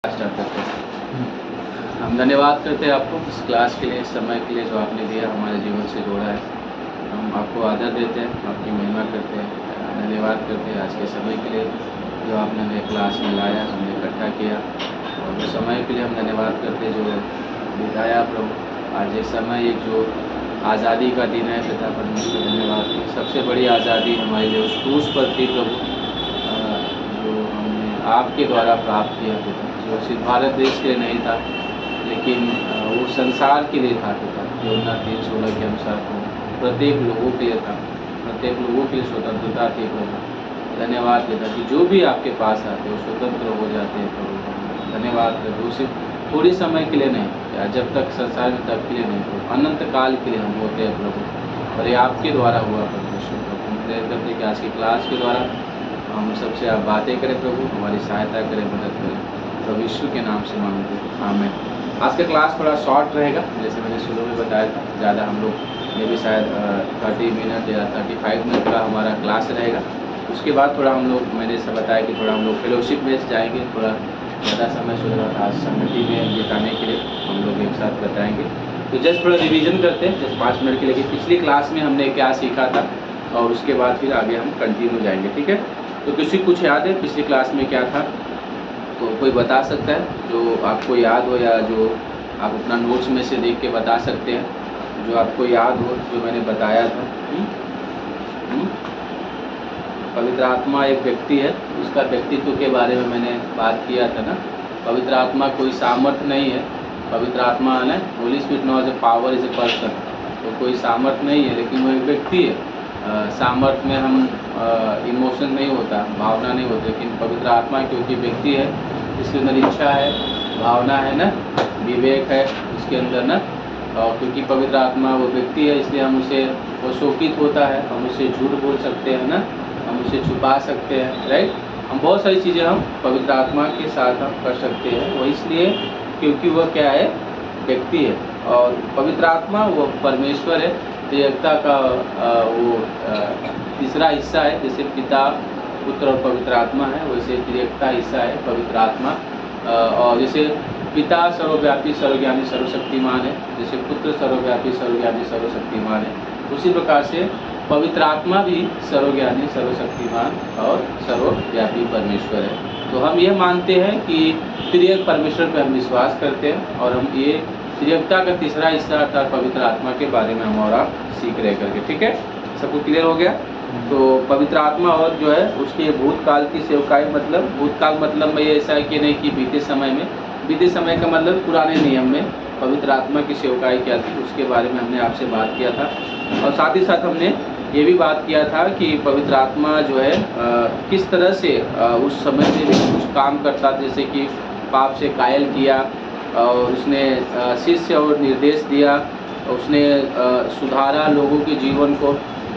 Start करते हैं। हम धन्यवाद करते हैं आपको इस क्लास के लिए, इस समय के लिए जो आपने दिया, हमारे जीवन से जोड़ा है। हम आपको आदर देते हैं, आपकी महिमा करते हैं, धन्यवाद करते हैं आज के समय के लिए जो आपने हमें क्लास में लाया, हमें इकट्ठा किया। और उस समय के लिए हम धन्यवाद करते हैं जो बिताया प्रभु। आज ये समय एक जो आज़ादी का दिन है, पिता परमेश्वर धन्यवाद की सबसे बड़ी आज़ादी हमारे लिए उस क्रूस पर थी प्रभु, जो हमने आपके द्वारा प्राप्त किया पिता। जो सिर्फ भारत देश के लिए नहीं था, लेकिन वो संसार के लिए था पिता। यूहन्ना 3:16 के अनुसार प्रत्येक लोगों के लिए था, प्रत्येक लोगों के लिए स्वतंत्रता थी प्रभु। धन्यवाद पिता कि जो भी आपके पास आते हैं वो स्वतंत्र हो जाते हैं प्रभु। धन्यवाद प्रभु, सिर्फ थोड़ी समय के लिए नहीं, या जब तक संसार में तब के लिए नहीं प्रभु, अनंत काल के लिए हम होते हैं प्रभु। और ये आपके द्वारा हुआ परमेश्वर प्रभु। हम प्रेयर करते हैं कि आज की क्लास के द्वारा हम सबसे आप बातें करें प्रभु, हमारी सहायता करें, मदद करें प्रभु यीशु के नाम से मांगते हैं, आमीन। आज का क्लास थोड़ा शॉर्ट रहेगा, जैसे मैंने शुरू में बताया था। ज़्यादा हम लोग ये भी शायद 30 मिनट या 35 मिनट का हमारा क्लास रहेगा। उसके बाद थोड़ा हम लोग, मैंने ऐसा बताया कि थोड़ा हम लोग फेलोशिप में जाएंगे, थोड़ा ज़्यादा समय सोचेगा आज संगति में बिताने के लिए हम लोग एक साथ बताएंगे। तो जस्ट थोड़ा रिवीजन करते हैं, जस्ट 5 मिनट के लिए कि पिछली क्लास में हमने क्या सीखा था, और उसके बाद फिर आगे हम कंटिन्यू जाएंगे, ठीक है। तो किसी कुछ याद है पिछली क्लास में क्या था? तो कोई बता सकता है जो आपको याद हो, या जो आप अपना नोट्स में से देख के बता सकते हैं जो आपको याद हो, जो मैंने बताया था। पवित्र आत्मा एक व्यक्ति है, उसका व्यक्तित्व के बारे में मैंने बात किया था ना। पवित्र आत्मा कोई सामर्थ्य नहीं है। पवित्र आत्मा है, Holi spirit not a power, is a person. तो कोई सामर्थ्य नहीं है, लेकिन वो एक व्यक्ति है। सामर्थ्य में हम इमोशन नहीं होता, भावना नहीं होती, लेकिन पवित्र आत्मा क्योंकि व्यक्ति है, इसके अंदर इच्छा है, भावना है ना, विवेक है उसके अंदर ना। और क्योंकि पवित्र आत्मा वो व्यक्ति है, इसलिए हम उसे, वो शोकित होता है, हम उसे झूठ बोल सकते हैं ना, हम उसे छुपा सकते हैं, राइट। हम बहुत सारी चीज़ें हम पवित्र आत्मा के साथ हम कर सकते हैं, वो इसलिए क्योंकि वह क्या है, व्यक्ति है। और पवित्र आत्मा वो परमेश्वर है, त्रिएकता का वो तीसरा हिस्सा है। जैसे पिता, पुत्र और पवित्र आत्मा है, वैसे त्रिएकता हिस्सा है पवित्र आत्मा। और जैसे पिता सर्वव्यापी, सर्वज्ञानी, सर्वशक्तिमान है, जैसे पुत्र सर्वव्यापी, सर्वज्ञानी, सर्वशक्तिमान है, उसी प्रकार से पवित्र आत्मा भी सर्वज्ञानी, सर्वशक्तिमान और सर्वव्यापी परमेश्वर है। तो हम ये मानते हैं कि त्रिएक परमेश्वर पर हम विश्वास करते हैं, और हम ये त्रिएकता का तीसरा हिस्सा अर्थात पवित्र आत्मा के बारे में हम और आप सीख रहे करके, ठीक है। सब कुछ क्लियर हो गया? तो पवित्र आत्मा और जो है उसके भूतकाल की सेवकाई, मतलब भूतकाल मतलब में ये ऐसा है कि नहीं कि बीते समय में, बीते समय का मतलब पुराने नियम में पवित्र आत्मा की सेवकाई क्या थी, उसके बारे में हमने आपसे बात किया था। और साथ ही साथ हमने ये भी बात किया था कि पवित्र आत्मा जो है किस तरह से उस समय में भी कुछ काम करता, जैसे कि पाप से कायल किया, और उसने शिष्य और निर्देश दिया, उसने सुधारा लोगों के जीवन को,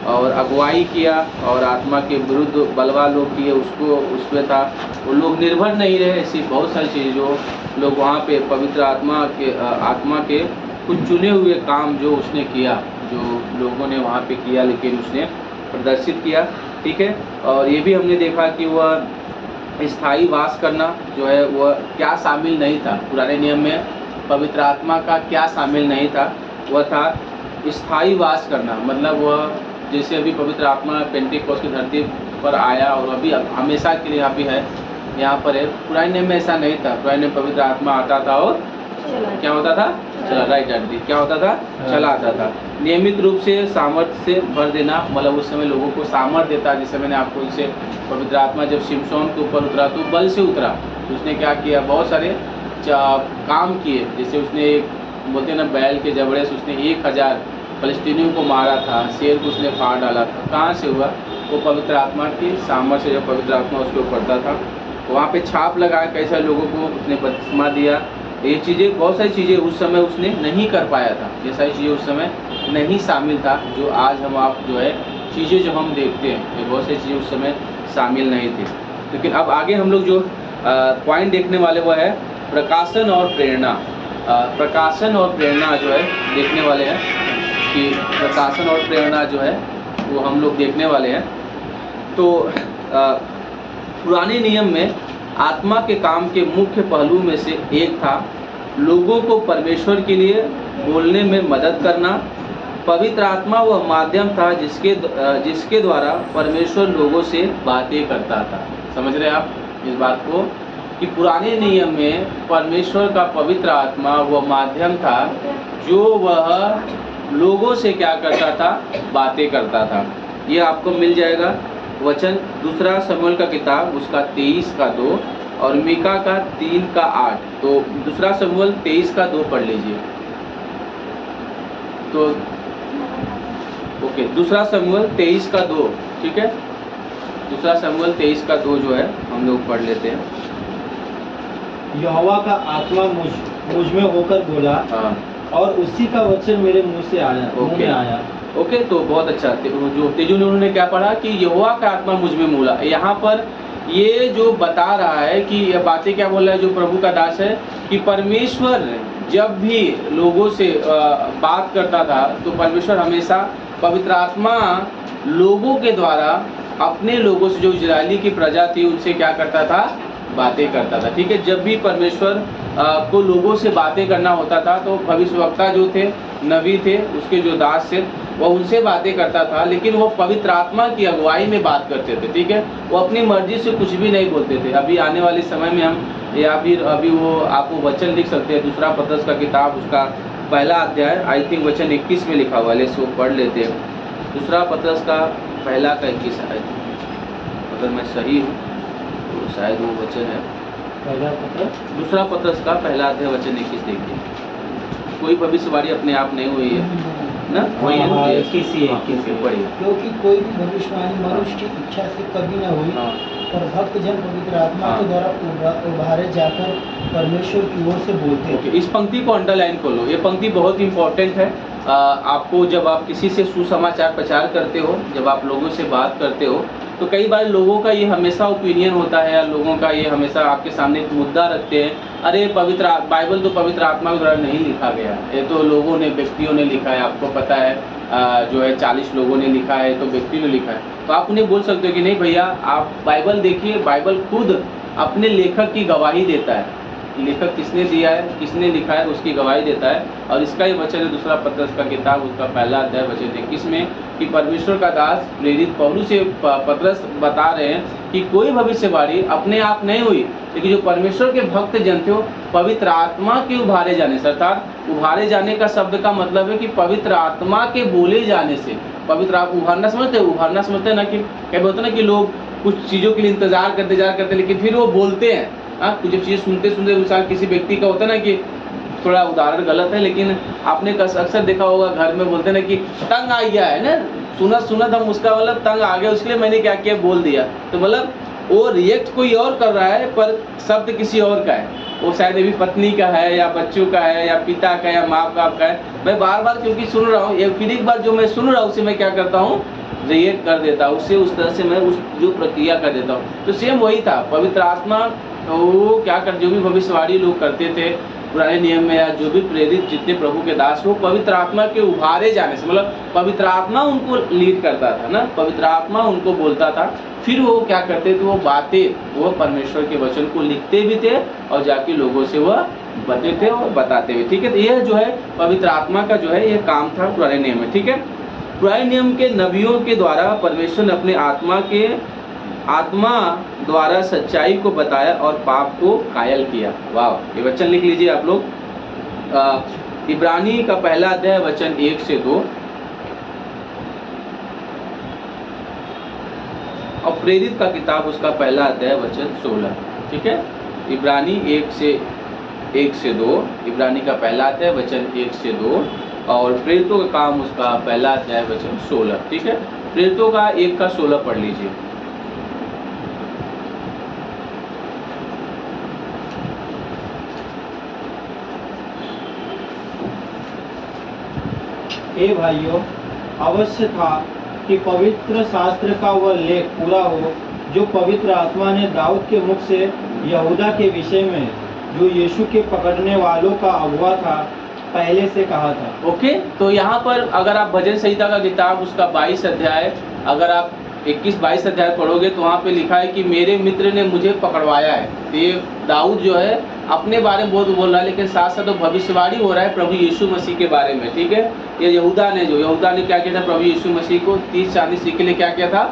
और अगुवाई किया, और आत्मा के विरुद्ध बलवा लोग किए, उसको उसमें था। वो लोग निर्भर नहीं रहे, ऐसी बहुत सारी चीज़ें जो लोग वहाँ पे पवित्र आत्मा के कुछ चुने हुए काम जो उसने किया, जो लोगों ने वहाँ पे किया, लेकिन उसने प्रदर्शित किया, ठीक है। और ये भी हमने देखा कि वह स्थायी वास करना जो है वह क्या शामिल नहीं था। पुराने नियम में पवित्र आत्मा का क्या शामिल नहीं था, वह था स्थायी वास करना। मतलब वह जैसे अभी पवित्र आत्मा पेंटेकोस्त की धरती पर आया और अभी हमेशा के लिए यहाँ भी है, यहाँ पर है। पुराने नियम में ऐसा नहीं था। पुराने में पवित्र आत्मा आता था और क्या होता था, चला, राइट आंटी, क्या होता था, चला आता था। नियमित रूप से सामर्थ्य से भर देना, मतलब उस समय लोगों को सामर्थ्य देता। जैसे मैंने आपको, जैसे पवित्र आत्मा जब शिमशोन के ऊपर उतरा तो बल से उतरा, तो उसने क्या किया, बहुत सारे काम किए। जैसे उसने बोलते हैं ना, बैल के जबड़े से उसने 1000 फलस्तीनियों को मारा था, शेर को उसने फाड़ डाला था। कहाँ से हुआ? वो पवित्र आत्मा की सामर्थ्य, जब पवित्र आत्मा उसके ऊपर पड़ता था, वहाँ पे छाप लगाया, कई सारे लोगों को उसने बपतिस्मा दिया। ये चीज़ें, बहुत सारी चीज़ें उस समय उसने नहीं कर पाया था। ये सारी चीज़ें उस समय नहीं शामिल था, जो आज हम आप जो है चीज़ें जो हम देखते हैं, ये बहुत सारी चीज़ें उस समय शामिल नहीं थी। लेकिन अब आगे हम लोग जो पॉइंट देखने वाले वो है प्रकाशन और प्रेरणा। प्रकाशन और प्रेरणा जो है देखने वाले हैं, कि प्रकाशन और प्रेरणा जो है वो हम लोग देखने वाले हैं। तो पुराने नियम में आत्मा के काम के मुख्य पहलू में से एक था लोगों को परमेश्वर के लिए बोलने में मदद करना। पवित्र आत्मा वह माध्यम था जिसके द्वारा परमेश्वर लोगों से बातें करता था। समझ रहे आप इस बात को कि पुराने नियम में परमेश्वर का पवित्र आत्मा वह माध्यम था जो वह लोगों से क्या करता था, बातें करता था। ये आपको मिल जाएगा वचन 2 शमूएल का किताब उसका 23:2 और मीका का 3:8। तो 2 शमूएल 23:2 पढ़ लीजिए। तो ओके, 2 शमूएल 23:2, ठीक है। 2 शमूएल 23:2 जो है हम लोग पढ़ लेते हैं। यहोवा का आत्मा मुझ में होकर बोला, हाँ, और उसी का वचन मेरे मुंह से आया, मुंह में आया। ओके, तो बहुत अच्छा। जो तेजू ने उन्होंने क्या पढ़ा कि यहोवा का आत्मा मुझ में बोला। यहाँ पर ये जो बता रहा है कि यह बातें क्या बोल रहा है जो प्रभु का दास है कि परमेश्वर जब भी लोगों से बात करता था तो परमेश्वर हमेशा पवित्र आत्मा लोगों के द्वारा अपने लोगों से, जो इजरायली की प्रजा थी, उनसे क्या करता था, बातें करता था। ठीक है, जब भी परमेश्वर को लोगों से बातें करना होता था तो भविष्यवक्ता जो थे, नबी थे, उसके जो दास थे, वह उनसे बातें करता था, लेकिन वो पवित्र आत्मा की अगुवाई में बात करते थे। ठीक है, वो अपनी मर्जी से कुछ भी नहीं बोलते थे। अभी आने वाले समय में हम, या फिर अभी वो आपको वचन लिख सकते हैं। 2 पतरस का किताब उसका 1 अध्याय, आई थिंक वचन 21 में लिखा हुआ है, इसको पढ़ लेते हैं। 2 पतरस का 1:21 है, अगर मैं सही हूँ तो शायद वो वचन है। 2 पतरस का 1 अध्याय वचन 21 देखिए। कोई भविष्यवाणी अपने आप नहीं हुई है ना, वही है किसी पढ़िए। क्योंकि कोई भी भविष्यवाणी मनुष्य की इच्छा से कभी न हुई, पर भक्त जन पवित्र आत्मा के द्वारा उभारे जाकर परमेश्वर की ओर से बोलते हैं। इस पंक्ति को अंडरलाइन कर लो, ये पंक्ति बहुत इंपॉर्टेंट है। आपको जब आप किसी से सुसमाचार प्रचार करते हो, जब आप लोगों से बात करते हो, तो कई बार लोगों का ये हमेशा ओपिनियन होता है, या लोगों का ये हमेशा आपके सामने एक मुद्दा रखते हैं, अरे बाइबल तो पवित्र आत्मा के द्वारा नहीं लिखा गया, ये तो लोगों ने, व्यक्तियों ने लिखा है। आपको पता है जो है 40 लोगों ने लिखा है, तो व्यक्ति ने लिखा है। तो आप उन्हें बोल सकते हो कि नहीं भैया, आप बाइबल देखिए, बाइबल खुद अपने लेखक की गवाही देता है। लेखक किसने दिया है, किसने लिखा है, उसकी गवाही देता है। और इसका ही वचन है 2 पतरस का किताब उसका 1 अध्याय वचन 21 में कि परमेश्वर का दास प्रेरित पौलुस से पतरस बता रहे हैं कि कोई भविष्यवाणी अपने आप नहीं हुई, लेकिन जो परमेश्वर के भक्त जन थे, पवित्र आत्मा के उभारे जाने से, अर्थात उभारे जाने का शब्द का मतलब है कि पवित्र आत्मा के बोले जाने से। पवित्र आत्मा उभारना समझते हैं, उभारना समझते हैं ना, कि क्या बोलते हैं ना कि लोग कुछ चीज़ों के लिए इंतजार करते लेकिन फिर वो बोलते हैं। कुछ चीज़ सुनते मिसाल किसी व्यक्ति का होता है ना, कि थोड़ा उदाहरण गलत है, लेकिन आपने अक्सर देखा होगा घर में बोलते हैं ना कि तंग आ गया है ना, सुनत हम उसका मतलब तंग आ गया, उसके लिए मैंने क्या किया, बोल दिया। तो मतलब वो रिएक्ट कोई और कर रहा है, पर शब्द किसी और का है। वो शायद अभी पत्नी का है, या बच्चों का है, या पिता का, या माँ बाप का है। मैं बार बार क्योंकि सुन रहा हूँ, फिर एक बार जो मैं सुन रहा हूँ उसे मैं क्या करता हूँ, रिएक्ट कर देता हूँ, उससे उस तरह से मैं उस जो प्रक्रिया कर देता हूँ। तो सेम वही था, पवित्र आत्मा वो क्या कर, जो भी भविष्यवाणी लोग करते थे पुराने नियम में, या जो भी प्रेरित जितने प्रभु के दास, वो पवित्र आत्मा के उभारे जाने से, मतलब पवित्र आत्मा उनको लीड करता था ना, पवित्र आत्मा उनको बोलता था। फिर वो क्या करते थे, वो बातें, वो परमेश्वर के वचन को लिखते भी थे और जाके लोगों से वह बताते थे और बताते भी। ठीक है, तो यह जो है पवित्र आत्मा का जो है ये काम था पुराने नियम में। ठीक है, पुराने नियम के नबियों के द्वारा परमेश्वर ने अपने आत्मा द्वारा सच्चाई को बताया और पाप को कायल किया। वाह, ये वचन लिख लीजिए आप लोग। इब्रानी का 1 अध्याय वचन 1 से 2 और प्रेरित का किताब उसका 1 अध्याय वचन 16। ठीक है, इब्रानी 1 से 2, इब्रानी का 1 अध्याय वचन 1 से 2 और प्रेरितों का काम उसका 1 अध्याय वचन 16। ठीक है, प्रेरितों का 1 का 16 पढ़ लीजिए। हे भाइयों, अवश्य था कि पवित्र शास्त्र का वह लेख पूरा हो जो पवित्र आत्मा ने दाऊद के मुख से यहूदा के विषय में, जो यीशु के पकड़ने वालों का अगुआ था, पहले से कहा था। ओके, तो यहाँ पर अगर आप भजन संहिता का किताब उसका 22 अध्याय अगर आप 21-22 अध्याय पढ़ोगे तो वहाँ पे लिखा है कि मेरे मित्र ने मुझे पकड़वाया है। तो ये दाऊद जो है अपने बारे में बहुत बोल रहा है, लेकिन साथ साथ तो भविष्यवाणी हो रहा है प्रभु यीशु मसीह के बारे में। ठीक है, ये यहूदा ने क्या किया था, प्रभु यीशु मसीह को 30 चांदी सिक्के लिए क्या किया था,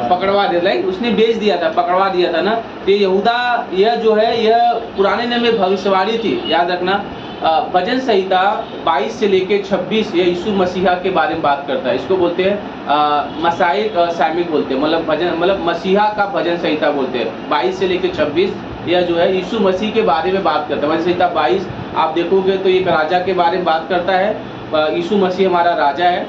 पकड़वा दिया, लाइक उसने बेच दिया था, पकड़वा दिया था ना। तो यहूदा यह जो है यह पुराने नियम में भविष्यवाणी थी, याद रखना। भजन संहिता 22 से लेके 26 ये यीशु मसीहा के बारे में बात करता है। इसको बोलते हैं मसाइक सैमिक बोलते हैं, मतलब मसीहा का भजन संहिता बोलते हैं। 22 से लेके 26 यह जो है यीशु मसीह के बारे में बात करता है। भजन संहिता 22 आप देखोगे तो एक राजा के बारे में बात करता है, यीशु मसीह हमारा राजा है।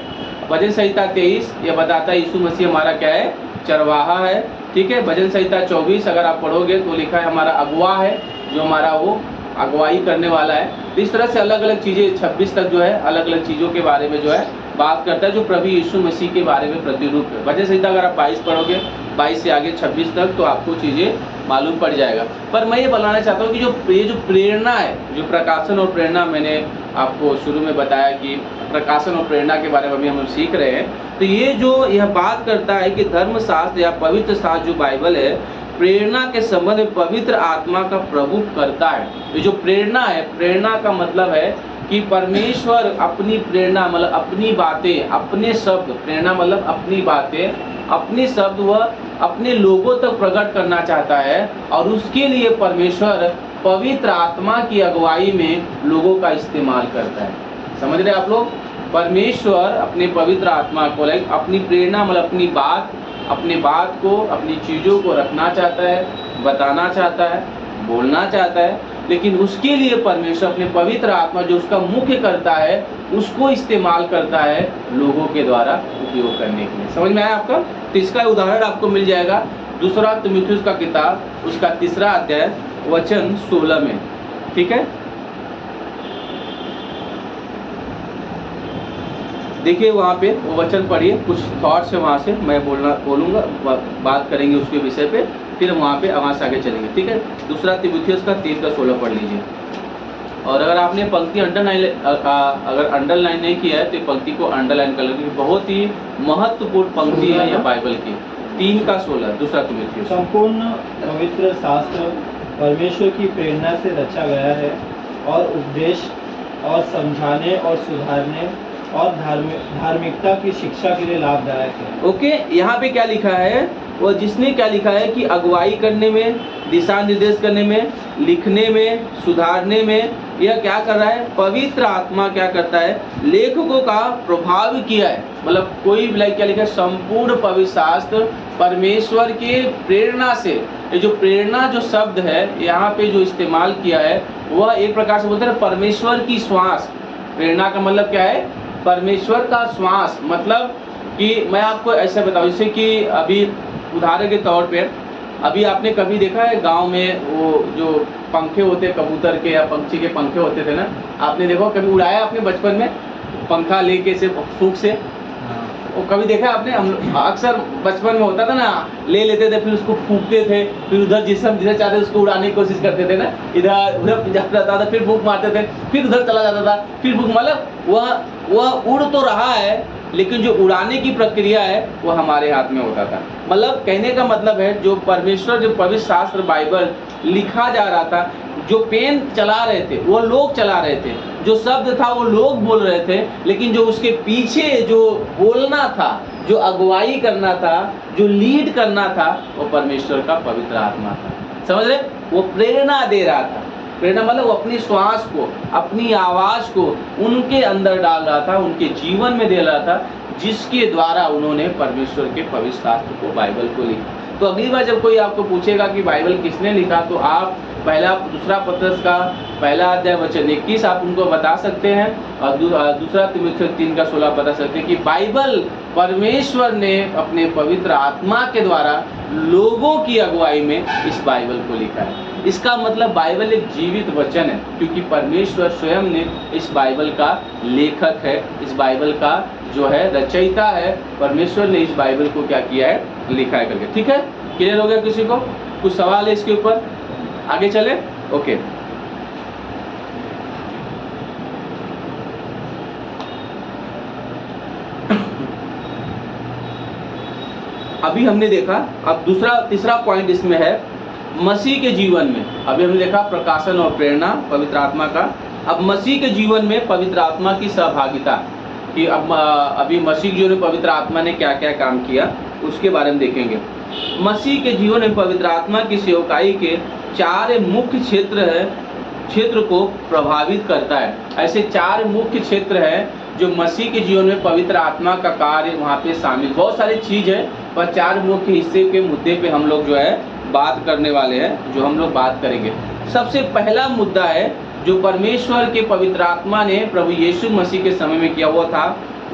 भजन संहिता 23 यह बताता है यीशु मसीह हमारा क्या है, चरवाहा है। ठीक है, भजन संहिता 24 अगर आप पढ़ोगे तो लिखा है हमारा अगुआ है, जो हमारा वो अगुवाई करने वाला है। इस तरह से अलग अलग चीज़ें 26 तक जो है अलग अलग चीज़ों के बारे में जो है बात करता है, जो प्रभु यीशु मसीह के बारे में प्रतिरूप है। भजन संहिता अगर आप 22 पढ़ोगे, 22 से आगे 26 तक, तो आपको चीज़ें मालूम पड़ जाएगा। पर मैं ये बताना चाहता हूँ कि ये जो प्रेरणा है, जो प्रकाशन और प्रेरणा मैंने आपको शुरू में बताया कि प्रकाशन और प्रेरणा के बारे में अभी हम सीख रहे हैं। तो ये जो यह बात करता है कि धर्मशास्त्र या पवित्र शास्त्र जो बाइबल है, प्रेरणा के संबंध में पवित्र आत्मा का प्रभुत्व करता है। ये जो प्रेरणा है, प्रेरणा का मतलब है कि परमेश्वर अपनी प्रेरणा मतलब अपनी बातें, अपने शब्द, प्रेरणा मतलब अपनी बातें, अपने शब्द वह अपने लोगों तक प्रकट करना चाहता है, और उसके लिए परमेश्वर पवित्र आत्मा की अगुवाई में लोगों का इस्तेमाल करता है। समझ रहे आप लोग? परमेश्वर अपने पवित्र आत्मा को अपनी प्रेरणा मतलब अपनी बात को, अपनी चीज़ों को रखना चाहता है, बताना चाहता है, बोलना चाहता है, लेकिन उसके लिए परमेश्वर अपने पवित्र आत्मा जो उसका मुख्य करता है उसको इस्तेमाल करता है लोगों के द्वारा उपयोग करने के लिए। समझ में आया आपका? तो इसका उदाहरण आपको मिल जाएगा 2 तीमुथियुस का किताब, उसका 3 अध्याय वचन 16 में। ठीक है, देखिए वहाँ पे वो वचन पढ़िए, कुछ थॉट्स है वहाँ से मैं बोलूँगा, बात करेंगे उसके विषय पे, फिर वहाँ पे वहाँ से आगे चलेंगे। ठीक है, 2 तीमुथियुस का 3:16 पढ़ लीजिए। और अगर आपने पंक्ति अंडरलाइन नहीं किया है तो पंक्ति को अंडरलाइन कर लीजिए, बहुत ही महत्वपूर्ण पंक्ति है यह बाइबल की। 3:16 2 तीमुथियुस। संपूर्ण पवित्र शास्त्र परमेश्वर की प्रेरणा से रचा गया है और उपदेश और समझाने और सुधारने और धार्मिकता की शिक्षा के लिए लाभदायक है। ओके, यहाँ पे क्या लिखा है, वो जिसने क्या लिखा है कि अगुवाई करने में, दिशा निर्देश करने में, लिखने में, सुधारने में, यह क्या कर रहा है, पवित्र आत्मा क्या करता है, लेखकों का प्रभाव किया है। मतलब कोई क्या लिखा है, संपूर्ण पवित्र शास्त्र परमेश्वर के प्रेरणा से, ये जो प्रेरणा जो शब्द है यहाँ पे जो इस्तेमाल किया है वह एक प्रकार से बोलते हैं परमेश्वर की श्वास। प्रेरणा का मतलब क्या है, परमेश्वर का श्वास। मतलब कि मैं आपको ऐसा बताऊं, जैसे कि अभी उदाहरण के तौर पे अभी आपने कभी देखा है गांव में वो जो पंखे होते हैं कबूतर के या पंछी के पंखे होते थे ना, आपने देखो कभी उड़ाया आपने बचपन में पंखा लेके से फूंक से? वो कभी देखा आपने? हम अक्सर बचपन में होता था ना, ले लेते थे फिर उसको फूंकते थे, फिर उधर जिधर चाहते उसको उड़ाने की कोशिश करते थे ना, उधर जाता था फिर फूंक मारते थे, फिर उधर चला जाता था, फिर फूंक, मतलब वह उड़ तो रहा है लेकिन जो उड़ाने की प्रक्रिया है वो हमारे हाथ में होता था। मतलब कहने का मतलब है जो परमेश्वर, जो पवित्र शास्त्र बाइबल लिखा जा रहा था, जो पेन चला रहे थे वो लोग चला रहे थे, जो शब्द था वो लोग बोल रहे थे, लेकिन जो उसके पीछे जो बोलना था, जो अगुवाई करना था, जो लीड करना था, वो परमेश्वर का पवित्र आत्मा था। समझ रहे? वो प्रेरणा दे रहा था। प्रेरणा मतलब वो अपनी श्वास को, अपनी आवाज़ को उनके अंदर डाल रहा था, उनके जीवन में दे रहा था, जिसके द्वारा उन्होंने परमेश्वर के पवित्र शास्त्र को, बाइबल को लिखा। तो अगली बार जब कोई आपको पूछेगा कि बाइबल किसने लिखा, तो आप 2 पत्रस का 1 अध्याय वचन 21 आप उनको बता सकते हैं, और 2 तीमुथियुस 3:16 बता सकते हैं कि बाइबल परमेश्वर ने अपने पवित्र आत्मा के द्वारा लोगों की अगुवाई में इस बाइबल को लिखा है। इसका मतलब बाइबल एक जीवित वचन है, क्योंकि परमेश्वर स्वयं ने इस बाइबल का लेखक है, इस बाइबल का जो है रचयिता है। परमेश्वर ने इस बाइबल को क्या किया है, लिखा है करके। ठीक है, क्लियर हो गया? किसी को कुछ सवाल है इसके ऊपर? आगे चले? ओके, अभी हमने देखा, अब तीसरा पॉइंट इसमें है मसीह के जीवन में। अभी हमने देखा प्रकाशन और प्रेरणा पवित्र आत्मा का। अब मसीह के जीवन में पवित्र आत्मा की सहभागिता, कि अब अभी मसीह के जीवन में पवित्र आत्मा ने क्या क्या काम किया उसके बारे में देखेंगे। मसीह के जीवन में पवित्र आत्मा की सेवकाई के 4 मुख्य क्षेत्र को प्रभावित करता है। ऐसे 4 मुख्य क्षेत्र हैं जो मसीह के जीवन में पवित्र आत्मा का कार्य वहाँ पे शामिल। बहुत सारी चीज़ है, पर 4 मुख्य हिस्से के मुद्दे पे हम लोग जो है बात करने वाले हैं, जो हम लोग बात करेंगे। सबसे पहला मुद्दा है जो परमेश्वर के पवित्र आत्मा ने प्रभु यीशु मसीह के समय में किया हुआ था,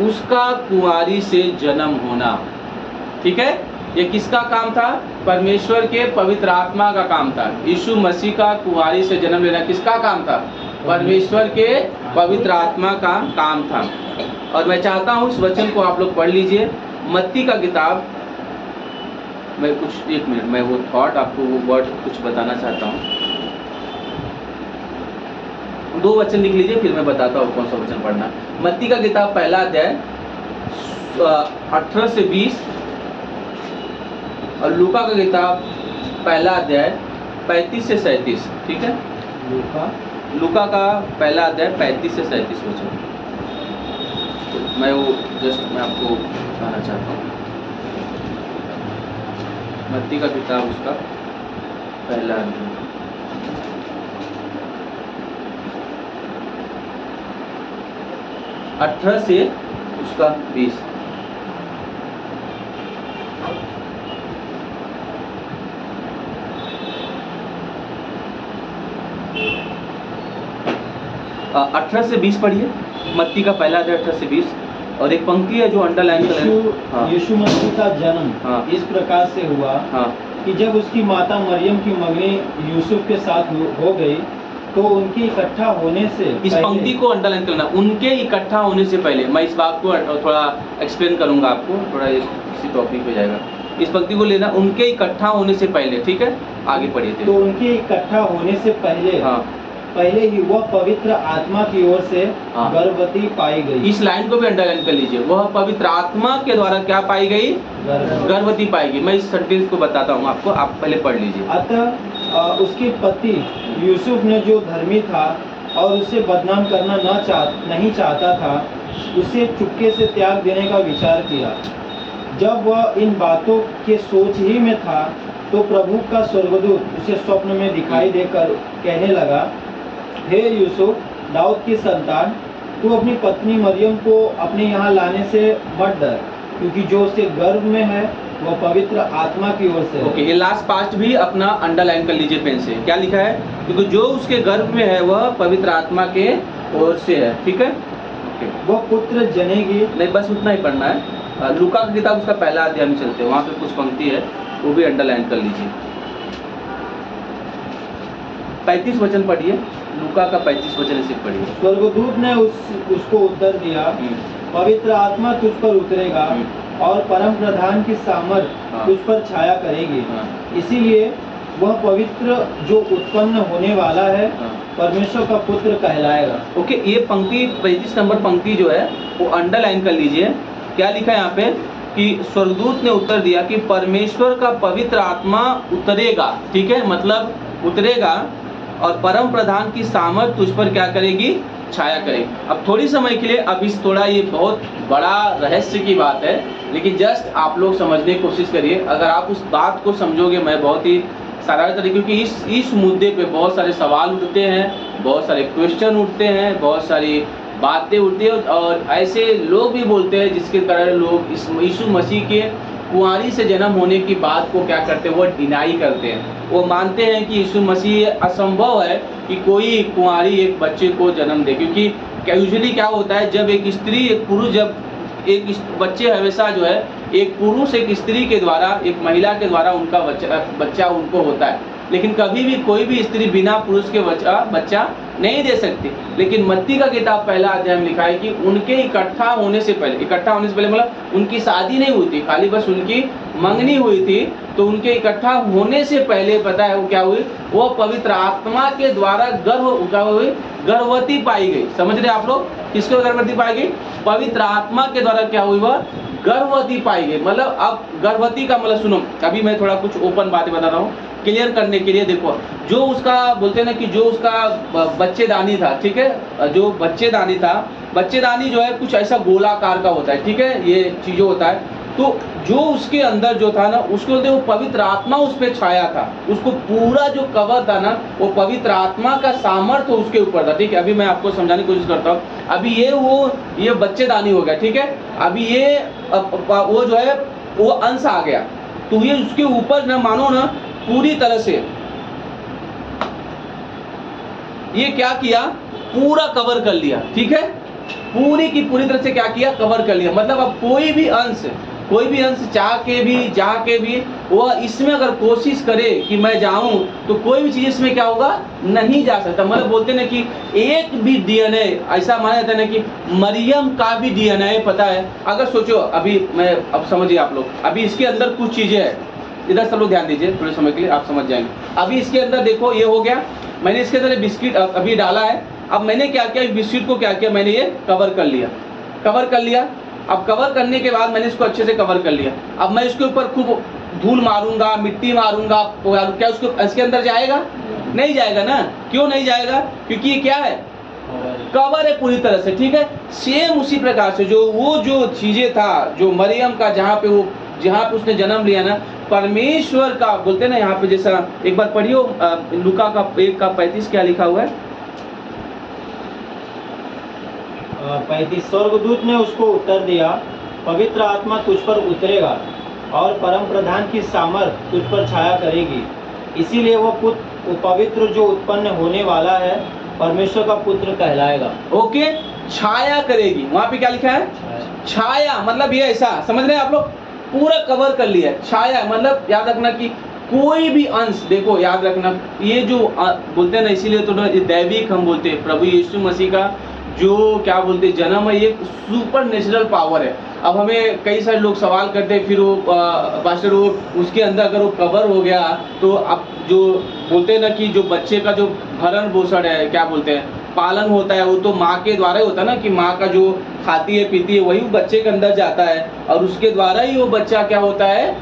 उसका कुंवारी से जन्म होना। ठीक है, ये किसका काम था? परमेश्वर के पवित्र आत्मा का काम था। यीशु मसीह का कुंवारी से जन्म लेना किसका काम था? परमेश्वर के पवित्र आत्मा का काम था। और मैं चाहता हूँ इस वचन को आप लोग पढ़ लीजिए, मत्ती का किताब। मैं कुछ 1 मिनट मैं वो थॉट आपको वो वर्ड कुछ बताना चाहता हूँ। 2 वचन लिख लीजिए, फिर मैं बताता हूँ कौन सा वचन पढ़ना। मत्ती का किताब पहला अध्याय 18 से 20 और लूका का किताब पहला अध्याय 35 से 37। ठीक है, लूका का पहला अध्याय 35 से 37 वचन। तो मैं आपको बताना चाहता हूँ। मत्ती का किताब उसका पहला अध्याय 18 से उसका 20। अठारह से 20 पढ़िए, मत्ती का पहला अध्याय 18 से 20। और एक पंक्ति है जो अंडरलाइन कर यीशु मसीह का जन्म इस प्रकार से हुआ कि जब उसकी माता मरियम की मंगनी यूसुफ के साथ हो गई तो उनके इकट्ठा होने से इस पंक्ति को अंडरलाइन करना, उनके इकट्ठा होने से पहले। मैं इस बात को थोड़ा एक्सप्लेन करूंगा आपको, थोड़ा इसी टॉपिक पे जाएगा। इस पंक्ति को लेना, उनके इकट्ठा होने से पहले। ठीक है, आगे पढ़िए। तो उनके इकट्ठा होने से पहले पहले ही वह पवित्र आत्मा की ओर से गर्भवती पाई गई। इस लाइन को भी अंडरलाइन कर लीजिए, वह पवित्र आत्मा के द्वारा क्या पाई गई? गर्भवती पाई गई। मैं इस सेंटेंस को बताता हूँ आपको, आप पहले पढ़ लीजिए। अतः उसके पति यूसुफ ने जो धर्मी था और उसे बदनाम करना नहीं चाहता था, उसे चुपके से त्याग देने का विचार किया। जब वह इन बातों के सोच ही में था तो प्रभु का स्वर्गदूत उसे स्वप्न में दिखाई देकर कहने लगा, हे यूसुफ, दाऊद की संतान, तू अपनी पत्नी मरियम को अपने यहाँ लाने से मत डर, क्योंकि जो उसके गर्भ में है वह पवित्र आत्मा की ओर से। ओके, ये लास्ट पार्ट भी अपना अंडरलाइन कर लीजिए पेन से। क्या लिखा है? क्योंकि जो उसके गर्भ में है वह पवित्र आत्मा के ओर से है। ठीक है, ओके। वह पुत्र जनेगी। नहीं, बस उतना ही पढ़ना है। लूका की किताब उसका पहला अध्याय में चलते हैं, वहाँ पे कुछ पंक्ति है वो भी अंडरलाइन कर लीजिए। 35 वचन पढ़िए, लूका का 35 वचन से पढ़िए। स्वर्गदूत ने उसको उत्तर दिया, पवित्र आत्मा तुझ पर उतरेगा और परम प्रधान की सामर्थ तुझ पर छाया करेगी, इसीलिए वह पवित्र जो उत्पन्न होने वाला है परमेश्वर का पुत्र कहलाएगा। ओके, ये पंक्ति 35 नंबर पंक्ति जो है वो अंडरलाइन कर लीजिए। क्या लिखा है यहाँ पे कि स्वर्गदूत ने उत्तर दिया कि परमेश्वर का पवित्र आत्मा उतरेगा। ठीक है, मतलब उतरेगा और परम प्रधान की सामर्थ तुझ पर क्या करेगी? छाया करेगी। अब थोड़ी समय के लिए, अब इस थोड़ा ये बहुत बड़ा रहस्य की बात है, लेकिन जस्ट आप लोग समझने की कोशिश करिए। अगर आप उस बात को समझोगे, मैं बहुत ही साधारण तरीके, क्योंकि इस मुद्दे पे बहुत सारे सवाल उठते हैं, बहुत सारे क्वेश्चन उठते हैं, बहुत सारी बातें उठती है और ऐसे लोग भी बोलते हैं जिसके कारण लोग इस यीशु मसीह के कुंवारी से जन्म होने की बात को क्या करते हैं? वो डिनाई करते हैं। वो मानते हैं कि यीशु मसीह असंभव है कि कोई कुंवारी एक बच्चे को जन्म दे, क्योंकि यूजुअली क्या होता है, जब एक स्त्री एक पुरुष, जब एक बच्चे हमेशा जो है एक पुरुष एक स्त्री के द्वारा, एक महिला के द्वारा उनका बच्चा उनको होता है, लेकिन कभी भी कोई भी स्त्री बिना पुरुष के बच्चा नहीं दे सकती। लेकिन मत्ती का किताब पहला अध्याय में लिखा है कि उनके इकट्ठा होने से पहले मतलब उनकी शादी नहीं हुई थी, खाली बस उनकी मंगनी हुई थी, तो उनके इकट्ठा होने से पहले पता है वो क्या हुई? वो पवित्र आत्मा के द्वारा गर्भवती पाई गई। समझ रहे आप लोग? किसको गर्भवती पाई गई? पवित्र आत्मा के द्वारा क्या हुई? वह गर्भवती पाई गई। मतलब अब गर्भवती का मतलब सुनो, अभी मैं थोड़ा कुछ ओपन बातें बता रहा हूँ क्लियर करने के लिए। देखो, जो उसका बोलते हैं ना कि जो उसका बच्चेदानी था, ठीक है, जो बच्चेदानी था, बच्चेदानी जो है कुछ ऐसा गोलाकार का होता है, ठीक है, ये चीज़ें होता है। तो जो उसके अंदर जो था ना, उसके अंदर वो पवित्र आत्मा उस पर छाया था, उसको पूरा जो कवर था ना, वो पवित्र आत्मा का सामर्थ्य उसके ऊपर था, ठीक है। अभी मैं आपको समझाने की कोशिश करता हूँ। अभी ये बच्चेदानी हो गया, ठीक है। अभी ये वो जो है वो अंश आ गया, तो ये उसके ऊपर ना मानो ना पूरी तरह से ये क्या किया, पूरा कवर कर लिया, ठीक है। पूरी की पूरी तरह से क्या किया, कवर कर लिया। मतलब अब कोई भी अंश चाह के भी वो इसमें अगर कोशिश करे कि मैं जाऊं, तो कोई भी चीज इसमें क्या होगा, नहीं जा सकता। मतलब बोलते ना कि एक भी डीएनए, ऐसा माना जाता है ना कि मरियम का भी डीएनए, पता है, अगर सोचो, अभी मैं अब समझिए आप लोग, अभी इसके अंदर कुछ चीजें है, इधर सब लोग ध्यान दीजिए थोड़े समय के लिए, आप समझ जाएंगे। अभी इसके अंदर देखो, ये हो गया, मैंने इसके अंदर बिस्किट अभी डाला है। अब मैंने क्या किया, बिस्किट को क्या किया, मैंने ये कवर कर लिया। अब कवर करने के बाद मैंने इसको अच्छे से कवर कर लिया। अब मैं इसके ऊपर खूब धूल मारूंगा, मिट्टी मारूंगा, क्या उसको इसके अंदर जाएगा, नहीं जाएगा ना। क्यों नहीं जाएगा, क्योंकि ये क्या है, कवर है पूरी तरह से, ठीक है। सेम उसी प्रकार से जो चीजें था, जो मरियम का जहाँ पे उसने जन्म लिया ना, परमेश्वर का बोलते हैं ना यहाँ पे, जैसा एक बार पढ़ियो लूका का 1:35 क्या लिखा हुआ है, 35। स्वर्गदूत ने उसको उत्तर दिया, पवित्र आत्मा तुझ पर उतरेगा और परम प्रधान की सामर्थ तुझ पर छाया करेगी, इसीलिए वो पवित्र जो उत्पन्न होने वाला है परमेश्वर का पुत्र कहलाएगा। ओके, छाया करेगी, वहां पे क्या लिखा है, छाया। मतलब ये ऐसा समझ रहे हैं आप लोग, पूरा कवर कर लिया। छाया मतलब याद रखना कि कोई भी अंश, देखो याद रखना, ये जो बोलते हैं ना, इसीलिए तो ना दैविक हम बोलते हैं, प्रभु यीशु मसीह का जो क्या बोलते हैं जन्म है, ये सुपर नेचुरल पावर है। अब हमें कई सारे लोग सवाल करते हैं, फिर वो पास्टर वो उसके अंदर अगर वो कवर हो गया, तो अब जो बोलते हैं ना कि जो बच्चे का जो भरण पोषण है, क्या बोलते हैं, पालन होता है, वो तो माँ के द्वारा ही होता है ना, कि माँ का जो खाती है पीती है वही बच्चे के अंदर जाता है, और उसके द्वारा ही वो बच्चा क्या होता है,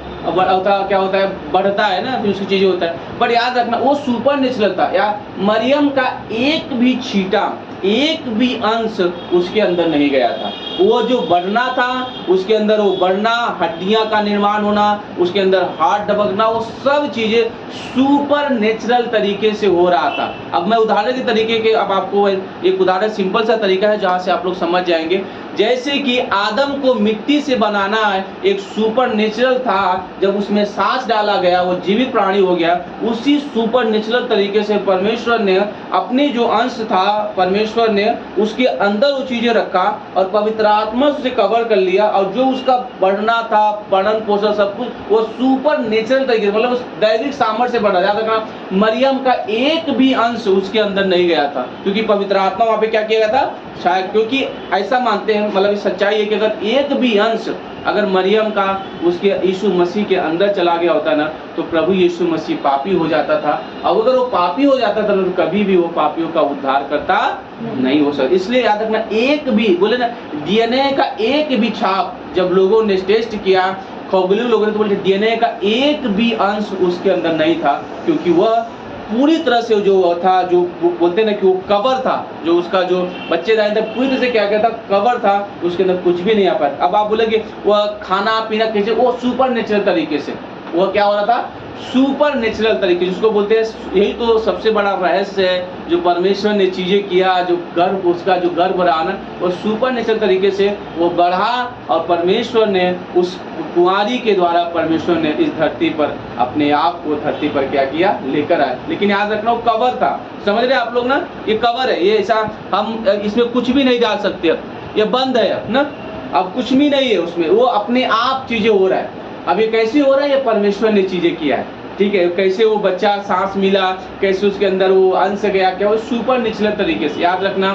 बढ़ता है ना, फिर उसकी चीजें होता है। पर याद रखना वो सुपर नेचुरल था। या मरियम का एक भी छींटा, एक भी अंश उसके अंदर नहीं गया था। वो जो बढ़ना था उसके अंदर, वो बढ़ना, हड्डियां का निर्माण होना, उसके अंदर हार्ट दबकना, वो सब चीजें सुपर नेचुरल तरीके से हो रहा था। अब मैं उदाहरण के तरीके के, अब आपको एक उदाहरण, सिंपल सा तरीका है जहां से आप लोग समझ जाएंगे। जैसे कि आदम को मिट्टी से बनाना एक सुपर नेचुरल था, जब उसमें सांस डाला गया वो जीवित प्राणी हो गया। उसी सुपर नेचुरल तरीके से परमेश्वर ने अपने जो अंश था, परमेश्वर ने उसके अंदर वो चीजें रखा और पवित्र आत्मा से कवर कर लिया, और जो उसका बढ़ना था, बढ़न पोषण सब कुछ, वो सुपर नेचुरल तरीके से, मतलब उस दैविक सामर्थ्य से बढ़ा। याद रखना, मरियम का एक भी अंश उसके अंदर नहीं गया था, क्योंकि पवित्र आत्मा वहां पे क्या किया गया था, शायद, क्योंकि ऐसा मानते हैं, मतलब सच्चाई है कि अगर एक भी अंश अगर मरियम का उसके यीशु मसीह के अंदर चला गया होता ना, तो प्रभु यीशु मसीह पापी हो जाता था। और अगर वो पापी हो जाता था तो कभी भी वो पापियों का उद्धार करता नहीं हो सकता। इसलिए याद रखना, एक भी बोले ना, डीएनए का एक भी छाप जब लोगों ने टेस्ट किया, खगोलीय लोगों ने, तो बोलते डीएनए का एक भी अंश उसके अंदर नहीं था, क्योंकि वह पूरी तरह से जो था, जो बोलते हैं ना कि वो कवर था, जो उसका जो बच्चेदानी था, पूरी तरह से क्या कहता, कवर था, उसके अंदर कुछ भी नहीं आ पाया। अब आप बोलेंगे वह खाना पीना कैसे, वो सुपर नेचुरल तरीके से, वो क्या हो रहा था, सुपर नेचुरल तरीके, जिसको बोलते हैं, यही तो सबसे बड़ा रहस्य है जो परमेश्वर ने चीजें किया, जो गर्भ, उसका जो गर्भ रहा ना, वो सुपर नेचुरल तरीके से वो बढ़ा, और परमेश्वर ने उस कुंवारी के द्वारा परमेश्वर ने इस धरती पर अपने आप को धरती पर क्या किया, लेकर आया। लेकिन याद रखना, वो कवर था, समझ रहे आप लोग ना, ये कवर है, ये ऐसा हम इसमें कुछ भी नहीं डाल सकते, अब ये बंद है अब ना, अब कुछ भी नहीं है उसमें, वो अपने आप चीजें हो रहा है। अब ये कैसे हो रहा है, ये परमेश्वर ने चीजें किया है, ठीक है। कैसे वो बच्चा सांस मिला, कैसे उसके अंदर वो अंश गया, क्या वो सुपर नेचुरल तरीके से। याद रखना,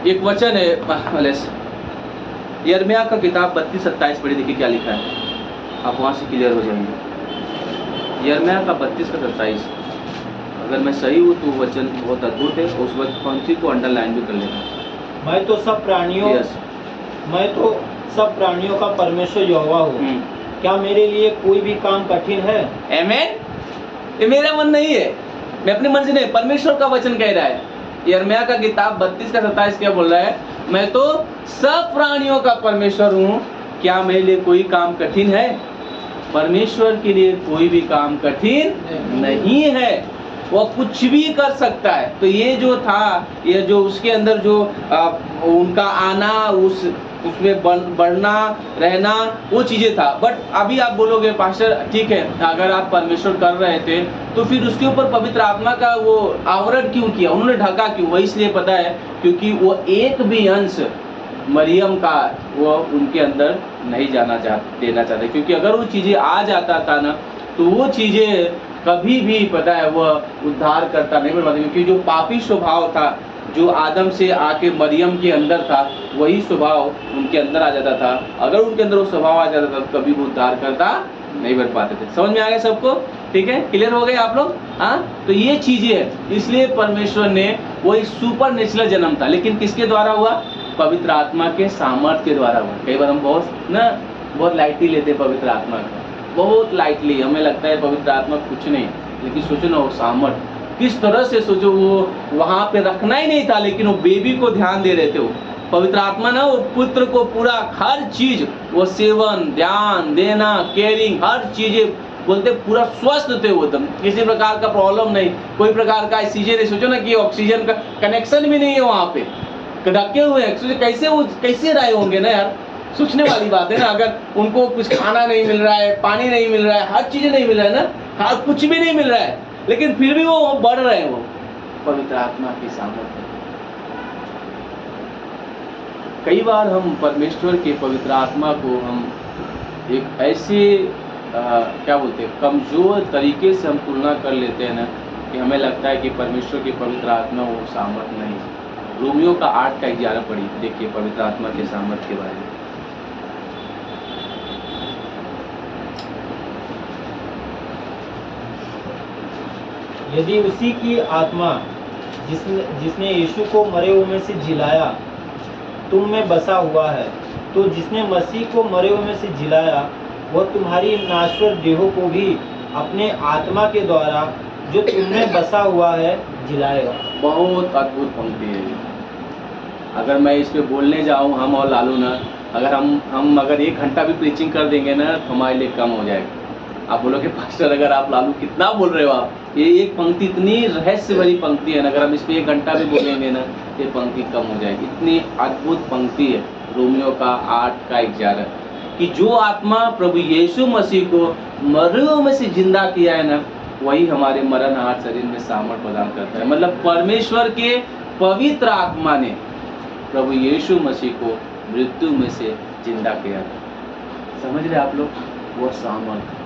एक वचन है यिर्मयाह का किताब 32-27 पढ़ी, देखिए क्या लिखा है, आप वहां से क्लियर हो जाएंगे। यिर्मयाह का 32-27, अगर मैं सही हूँ तो वचन बहुत अद्भुत है, उस पंक्ति को अंडरलाइन भी कर लेना। मैं तो सब प्राणियों का परमेश्वर यहोवा हो, क्या मेरे लिए कोई भी काम कठिन है? आमेन। ये मेरा मन नहीं है, मैं अपने मन से नहीं, परमेश्वर का वचन कह रहा है। यिर्मयाह का किताब 32 का 27 क्या बोल रहा है? मैं तो सब प्राणियों का परमेश्वर हूँ, क्या मेरे लिए कोई काम कठिन है? परमेश्वर के लिए कोई भी काम कठिन नहीं है, वो कुछ भी कर सकता है। तो ये जो था, ये जो उसके अंदर जो उनका आना, उसमें बढ़ना रहना, वो चीजें था। बट अभी आप बोलोगे पास्टर ठीक है, अगर आप परमेश्वर कर रहे थे तो फिर उसके ऊपर पवित्र आत्मा का वो आवरण क्यों किया, उन्होंने ढका क्यों? वही इसलिए पता है क्योंकि वो एक भी अंश मरियम का वो उनके अंदर नहीं देना चाहते, क्योंकि अगर वो चीजें आ जाता था ना तो वो चीजें कभी भी पता है वह उद्धार करता नहीं बन पाता, क्योंकि जो पापी स्वभाव था जो आदम से आके मरियम के अंदर था, वही स्वभाव उनके अंदर आ जाता था। अगर उनके अंदर वो स्वभाव आ जाता था तो कभी वो उद्धार करता नहीं बन पाते थे। समझ में आ गया सबको? ठीक है, क्लियर हो गए आप लोग? हाँ, तो ये चीजें है, इसलिए परमेश्वर ने वो एक सुपर नेचुरल जन्म था, लेकिन किसके द्वारा हुआ? पवित्र आत्मा के सामर्थ्य के द्वारा हुआ। कई बार हम बहुत लाइटली लेते हैं पवित्र आत्मा को, बहुत लाइटली, हमें लगता है पवित्र आत्मा कुछ नहीं, लेकिन सोचो ना वो सामर्थ्य किस तरह से, सोचो वो वहां पे रखना ही नहीं था, लेकिन वो बेबी को ध्यान दे रहे थे। वो पवित्र आत्मा ना वो पुत्र को पूरा हर चीज, वो सेवन, ध्यान देना, केयरिंग, हर चीजें बोलते पूरा स्वस्थ थे वो एकदम, किसी प्रकार का प्रॉब्लम नहीं, कोई प्रकार का चीजें नहीं। सोचो ना कि ऑक्सीजन का कनेक्शन भी नहीं है वहां पे, ढके हुए हैं, कैसे रहे होंगे ना यार, सोचने वाली बात है ना। अगर उनको कुछ खाना नहीं मिल रहा है, पानी नहीं मिल रहा है, हर चीजें नहीं मिल रहा है ना, हाँ कुछ भी नहीं मिल रहा है, लेकिन फिर भी वो बढ़ रहे हैं, वो पवित्र आत्मा की सामर्थ्य। कई बार हम परमेश्वर के पवित्र आत्मा को हम एक ऐसे क्या बोलते हैं, कमजोर तरीके से हम तुलना कर लेते हैं ना कि हमें लगता है कि परमेश्वर की पवित्र आत्मा वो सामर्थ्य नहीं है। रोमियो का 8 का 11 पढ़ी, देखिए पवित्र आत्मा के सामर्थ्य के बारे में। यदि उसी की आत्मा जिसने यीशु को मरे हुए में से जिलाया तुम में बसा हुआ है, तो जिसने मसीह को मरे हुए में से जिलाया वह तुम्हारी नाश्वर देहों को भी अपने आत्मा के द्वारा जो तुममें बसा हुआ है जिलाएगा। बहुत अद्भुत पंक्ति है। अगर मैं इस पे बोलने जाऊँ, हम और लालू ना, अगर हम अगर 1 घंटा भी प्रीचिंग कर देंगे ना तो हमारे लिए कम हो जाएगा। आप बोलोगे पास्टर अगर आप लालू कितना बोल रहे हो आप, ये एक पंक्ति इतनी रहस्य भरी पंक्ति है ना, अगर हम इस पे 1 घंटा भी बोलेंगे ना ये पंक्ति कम हो जाएगी। इतनी अद्भुत पंक्ति है रोमियो का 8 का 11 कि जो आत्मा प्रभु यीशु मसीह को मरे में से जिंदा किया है ना, वही हमारे मरणहार शरीर में सामर्थ्य प्रदान करता है। मतलब परमेश्वर के पवित्र आत्मा ने प्रभु यीशु मसीह को मृत्यु में से जिंदा किया था। समझ रहे आप लोग? वो सामर्थ्य,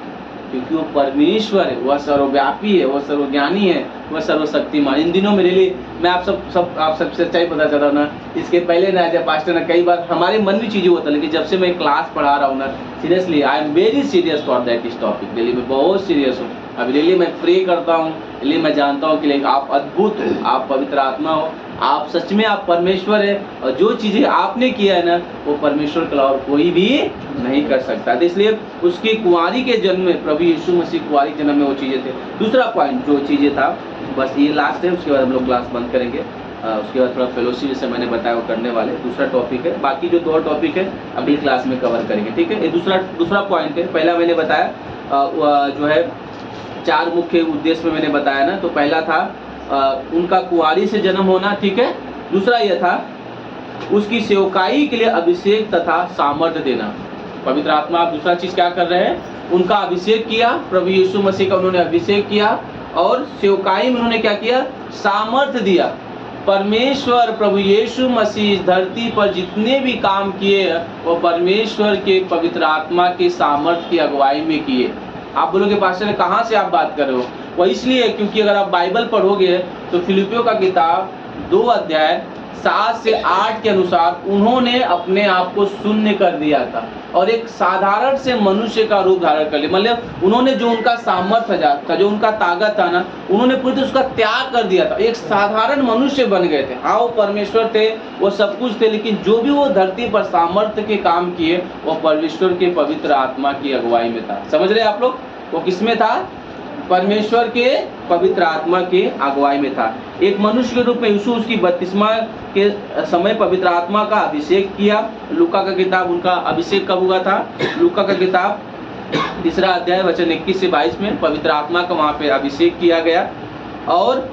क्योंकि वो परमेश्वर है, वह सर्वव्यापी है, वह सर्वज्ञानी है, वह सर्वशक्तिमान। इन दिनों मेरे लिए मैं आप सबसे सच्चाई पता चला ना, इसके पहले ना जब पास्टर ना कई बार हमारे मन में चीजें होता है, लेकिन जब से मैं क्लास पढ़ा रहा हूँ ना, seriously I am very serious for that इस टॉपिक। रियली मैं बहुत सीरियस हूँ। अब रियली मैं प्रे करता हूँ, रियली मैं जानता हूँ कि आप अद्भुत हो, आप पवित्र आत्मा हो, आप सच में आप परमेश्वर है, और जो चीजें आपने किया है ना वो परमेश्वर के अलावा कोई भी नहीं कर सकता। तो इसलिए उसकी कुंवारी के जन्म में, प्रभु यीशु मसीह कुंवारी जन्म में वो चीजें थे। दूसरा पॉइंट जो चीजें था, बस ये लास्ट है, उसके बाद हम लोग क्लास बंद करेंगे। उसके बाद थोड़ा फेलोशिप जैसे मैंने बताया वो करने वाले, दूसरा टॉपिक है। बाकी जो 2 टॉपिक है अगली क्लास में कवर करेंगे, ठीक है। ये दूसरा पॉइंट है। पहला मैंने बताया जो है 4 मुख्य उद्देश्य में मैंने बताया ना, तो पहला था उनका कुंवारी से जन्म होना, ठीक है। दूसरा यह था उसकी सेवकाई के लिए अभिषेक तथा सामर्थ्य देना। पवित्र आत्मा आप दूसरा चीज क्या कर रहे हैं, उनका अभिषेक किया, प्रभु यीशु मसीह का उन्होंने अभिषेक किया, और सेवकाई में उन्होंने क्या किया, सामर्थ्य दिया। परमेश्वर प्रभु यीशु मसीह धरती पर जितने भी काम किए वो परमेश्वर के पवित्र आत्मा के सामर्थ्य की अगुवाई में किए। आप बोलोगे पास्टर कहाँ से आप बात कर रहे हो? वो इसलिए क्योंकि अगर आप बाइबल पढ़ोगे तो फिलिपियों का किताब 2 अध्याय 7 से 8 के अनुसार उन्होंने अपने आप को शून्य कर दिया था और एक साधारण से मनुष्य का रूप धारण कर लिया। मतलब उन्होंने जो उनका सामर्थ्य था, जो उनका ताकत था ना, उन्होंने पूरी तरह उसका त्याग कर दिया था। एक साधारण मनुष्य बन गए थे। हाँ, वो परमेश्वर थे, वो सब कुछ थे, लेकिन जो भी वो धरती पर सामर्थ्य के काम किए वो परमेश्वर के पवित्र आत्मा की अगुवाई में था। समझ रहे आप लोग? वो किसमें था? परमेश्वर के पवित्र आत्मा के अगुवाई में था। एक मनुष्य के रूप में यीशु उसकी बपतिस्मा के समय पवित्र आत्मा का अभिषेक किया। लूका का किताब उनका अभिषेक कब हुआ था? लूका का किताब 3 अध्याय वचन 21 से 22 में पवित्र आत्मा का वहाँ पे अभिषेक किया गया। और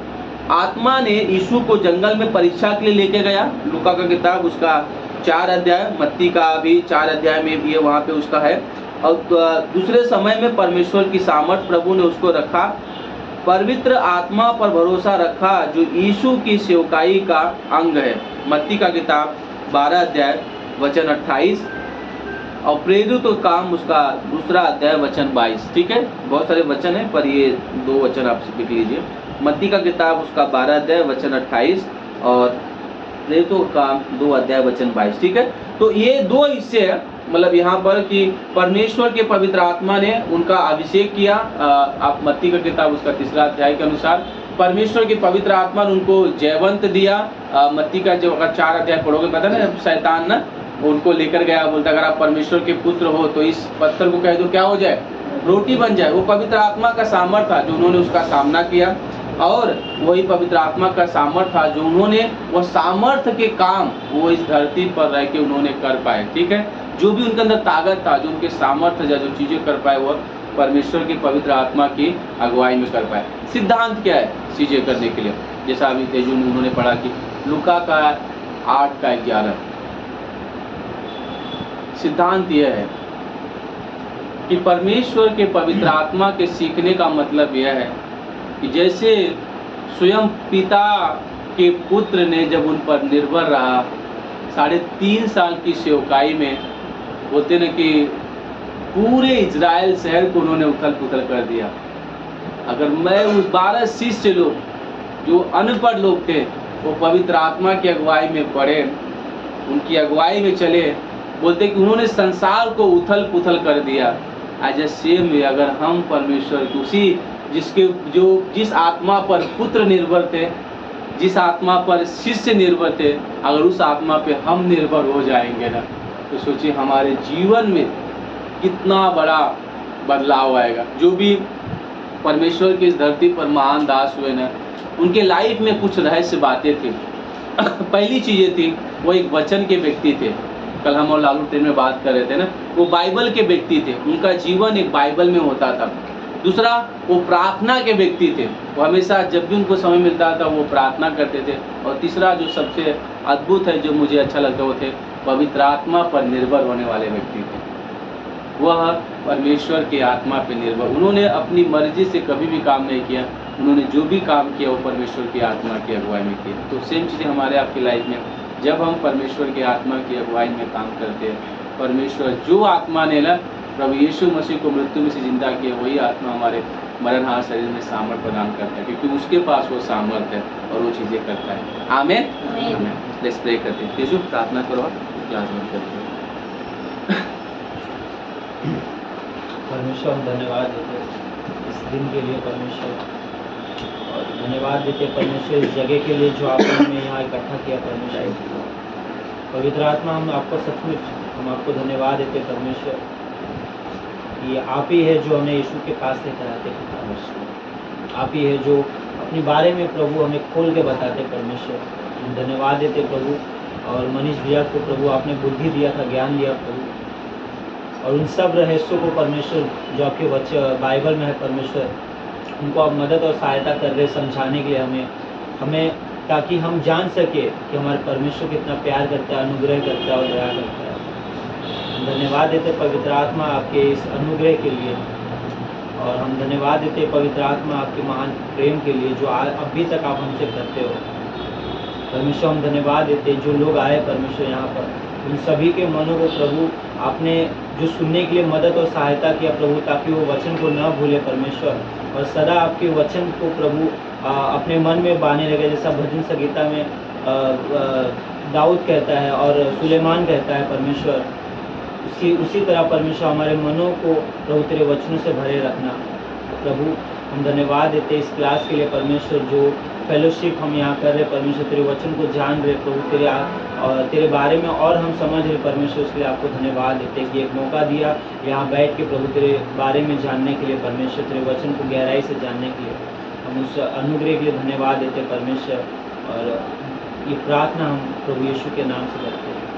आत्मा ने यीशु को जंगल में परीक्षा के लिए लेके गया। लूका का किताब उसका 4 अध्याय, मत्ती का भी 4 अध्याय में भी वहाँ पे उसका है। और दूसरे समय में परमेश्वर की सामर्थ प्रभु ने उसको रखा, पवित्र आत्मा पर भरोसा रखा, जो यीशु की सेवकाई का अंग है। मत्ती का किताब 12 अध्याय वचन 28 और प्रेरित काम उसका 2 अध्याय वचन 22। ठीक है, बहुत सारे वचन है पर ये 2 वचन आप लिख लीजिए। मत्ती का किताब उसका 12 अध्याय वचन 28 और प्रेरितों का काम 2 अध्याय वचन 22। ठीक है, तो ये 2 हिस्से हैं। मतलब यहाँ पर कि परमेश्वर के पवित्र आत्मा ने उनका अभिषेक किया। आप मत्ती का किताब उसका 3 अध्याय के अनुसार परमेश्वर के पवित्र आत्मा ने उनको जयवंत दिया। मत्ती का जो अगर 4 अध्याय पढ़ोगे पता ना, शैतान ना उनको लेकर गया, बोलता अगर आप परमेश्वर के पुत्र हो तो इस पत्थर को कह दो क्या हो जाए? रोटी बन जाए। वो पवित्र आत्मा का सामर्थ्य था जो उन्होंने उसका सामना किया, और वही पवित्र आत्मा का सामर्थ्य था जो उन्होंने वो सामर्थ्य के काम वो इस धरती पर रह के उन्होंने कर पाए। ठीक है, जो भी उनके अंदर ताकत था, जो उनके सामर्थ्य था, जो चीज़ें कर पाए, वो परमेश्वर की पवित्र आत्मा की अगुवाई में कर पाए। सिद्धांत क्या है चीज़ें करने के लिए? जैसा अभी तेजू में उन्होंने पढ़ा कि लूका का 8 का 11 सिद्धांत यह है कि परमेश्वर के पवित्र आत्मा के सीखने का मतलब यह है कि जैसे स्वयं पिता के पुत्र ने जब उन पर निर्भर रहा 3.5 साल की सेवकाई में, बोलते न कि पूरे इजराइल शहर को उन्होंने उथल पुथल कर दिया। अगर मैं उस 12 शिष्य लोग जो अनपढ़ लोग थे वो पवित्र आत्मा की अगुवाई में पढ़े, उनकी अगुवाई में चले, बोलते कि उन्होंने संसार को उथल पुथल कर दिया। एज ए सेम वे अगर हम परमेश्वर की उसी जिस आत्मा पर पुत्र निर्भर थे, जिस आत्मा पर शिष्य निर्भर थे, अगर उस आत्मा पे हम निर्भर हो जाएंगे ना, तो सोचिए हमारे जीवन में कितना बड़ा बदलाव आएगा। जो भी परमेश्वर की इस धरती पर महान दास हुए ना, उनके लाइफ में कुछ रहस्य बातें थी। पहली चीज़ें थी, वो एक वचन के व्यक्ति थे। कल हम और लालू ट्रेन में बात कर रहे थे ना, वो बाइबल के व्यक्ति थे, उनका जीवन एक बाइबल में होता था। दूसरा, वो प्रार्थना के व्यक्ति थे, वो हमेशा जब भी उनको समय मिलता था वो प्रार्थना करते थे। और तीसरा जो सबसे अद्भुत है, जो मुझे अच्छा लगता, वो थे पवित्र आत्मा पर निर्भर होने वाले व्यक्ति थे। वह परमेश्वर के आत्मा पर निर्भर, उन्होंने अपनी मर्जी से कभी भी काम नहीं किया, उन्होंने जो भी काम किया वो परमेश्वर की आत्मा की अगुवाई में किया। तो सेम चीज़ें हमारे आपकी लाइफ में, जब हम परमेश्वर की आत्मा की अगुवाई में काम करते हैं, परमेश्वर जो आत्मा ने ना प्रभु यीशु मसीह को मृत्यु में से जिंदा किया, वही आत्मा हमारे मरणहार शरीर में सामर्थ्य प्रदान करता है, क्योंकि उसके पास वो सामर्थ्य है और वो चीज़ें करता है। आमीन, आमीन। लेट्स प्रे करते हैं। यीशु प्रार्थना करो, क्लास बंद करते हैं। परमेश्वर हम धन्यवाद देते इस दिन के लिए परमेश्वर, और धन्यवाद देते परमेश्वर इस जगह के लिए जो आपने हमें यहाँ इकट्ठा किया परमेश्वर। पवित्र आत्मा, हम आपको सचमुच हम आपको धन्यवाद देते परमेश्वर, ये आप ही है जो हमें यीशु के पास लेकर आते हैं परमेश्वर। आप ही है जो अपने बारे में प्रभु हमें खोल के बताते परमेश्वर। हम धन्यवाद देते प्रभु, और मनीष भैया को प्रभु आपने बुद्धि दिया था, ज्ञान दिया प्रभु, और उन सब रहस्यों को परमेश्वर जो आपके बच्चे बाइबल में है परमेश्वर, उनको आप मदद और सहायता कर रहे समझाने के लिए हमें ताकि हम जान सके कि हमारे परमेश्वर कितना प्यार करता है, अनुग्रह करता है और दया करता है। धन्यवाद देते पवित्र आत्मा आपके इस अनुग्रह के लिए, और हम धन्यवाद देते पवित्र आत्मा आपके महान प्रेम के लिए जो अभी तक आप हमसे करते हो परमेश्वर। हम धन्यवाद देते जो लोग आए परमेश्वर यहाँ पर, उन सभी के मनों को प्रभु आपने जो सुनने के लिए मदद और सहायता किया प्रभु, ताकि वो वचन को न भूले परमेश्वर, और सदा आपके वचन को प्रभु अपने मन में बांधे रखे। जैसा भजन संगीता में दाऊद कहता है और सुलेमान कहता है परमेश्वर, उसी तरह परमेश्वर हमारे मनों को प्रभु तेरे वचनों से भरे रखना। प्रभु हम धन्यवाद देते इस क्लास के लिए परमेश्वर, जो फेलोशिप हम यहाँ कर रहे परमेश्वर, तेरे वचन को जान रहे प्रभु, तेरे बारे में और हम समझ रहे परमेश्वर, उसके लिए आपको धन्यवाद देते कि एक मौका दिया यहाँ बैठ के प्रभु तेरे बारे में जानने के लिए परमेश्वर, तेरे वचन को गहराई से जानने के लिए हम उस अनुग्रह के लिए धन्यवाद देते परमेश्वर। और ये प्रार्थना हम प्रभु यीशु के नाम से करते हैं।